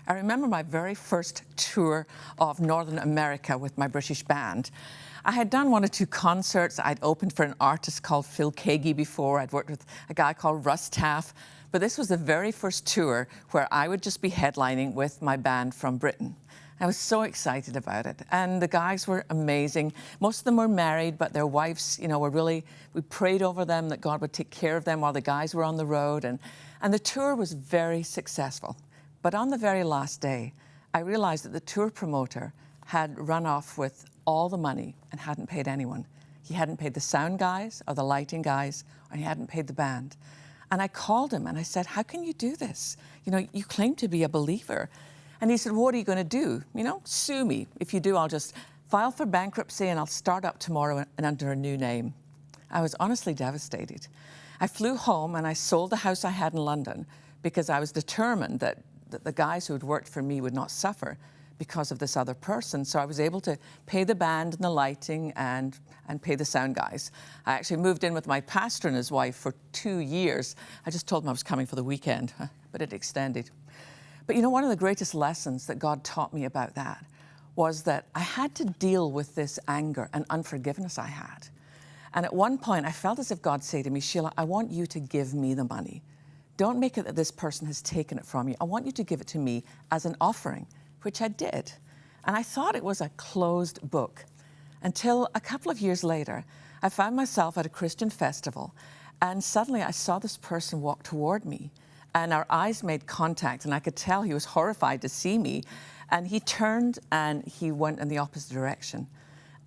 I remember my very first tour of Northern America with my British band. I had done one or two concerts. I'd opened for an artist called Phil Keaggy before. I'd worked with a guy called Russ Taff. But this was the very first tour where I would just be headlining with my band from Britain. I was so excited about it. And the guys were amazing. Most of them were married, but their wives, were really, we prayed over them that God would take care of them while the guys were on the road. And the tour was very successful. But on the very last day, I realized that the tour promoter had run off with all the money and hadn't paid anyone. He hadn't paid the sound guys or the lighting guys, or he hadn't paid the band. And I called him and I said, how can you do this? You claim to be a believer. And he said, what are you going to do? Sue me. If you do, I'll just file for bankruptcy and I'll start up tomorrow and under a new name. I was honestly devastated. I flew home and I sold the house I had in London because I was determined that the guys who had worked for me would not suffer because of this other person. So I was able to pay the band and the lighting and pay the sound guys. I actually moved in with my pastor and his wife for 2 years. I just told him I was coming for the weekend, but it extended. But one of the greatest lessons that God taught me about that was that I had to deal with this anger and unforgiveness I had. And at one point, I felt as if God said to me, Sheila, I want you to give me the money. Don't make it that this person has taken it from you. I want you to give it to me as an offering, which I did. And I thought it was a closed book until a couple of years later, I found myself at a Christian festival, and suddenly I saw this person walk toward me, and our eyes made contact, and I could tell he was horrified to see me. And he turned and he went in the opposite direction.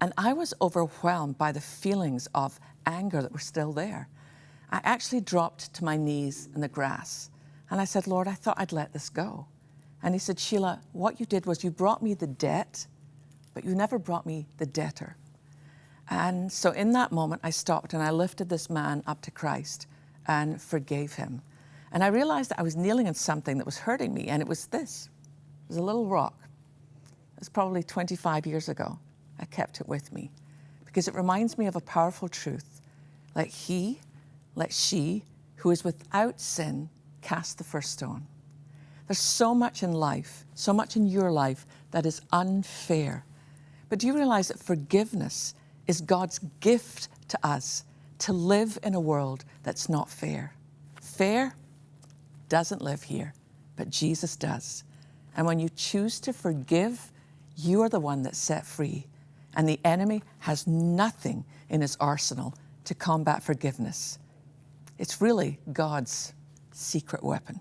And I was overwhelmed by the feelings of anger that were still there. I actually dropped to my knees in the grass. And I said, Lord, I thought I'd let this go. And he said, Sheila, what you did was you brought me the debt, but you never brought me the debtor. And so in that moment, I stopped and I lifted this man up to Christ and forgave him. And I realized that I was kneeling in something that was hurting me, and it was this. It was a little rock. It was probably 25 years ago. I kept it with me because it reminds me of a powerful truth. Let she who is without sin cast the first stone. There's so much in life, so much in your life that is unfair. But do you realize that forgiveness is God's gift to us to live in a world that's not fair? Fair doesn't live here, but Jesus does. And when you choose to forgive, you are the one that's set free. And the enemy has nothing in his arsenal to combat forgiveness. It's really God's secret weapon.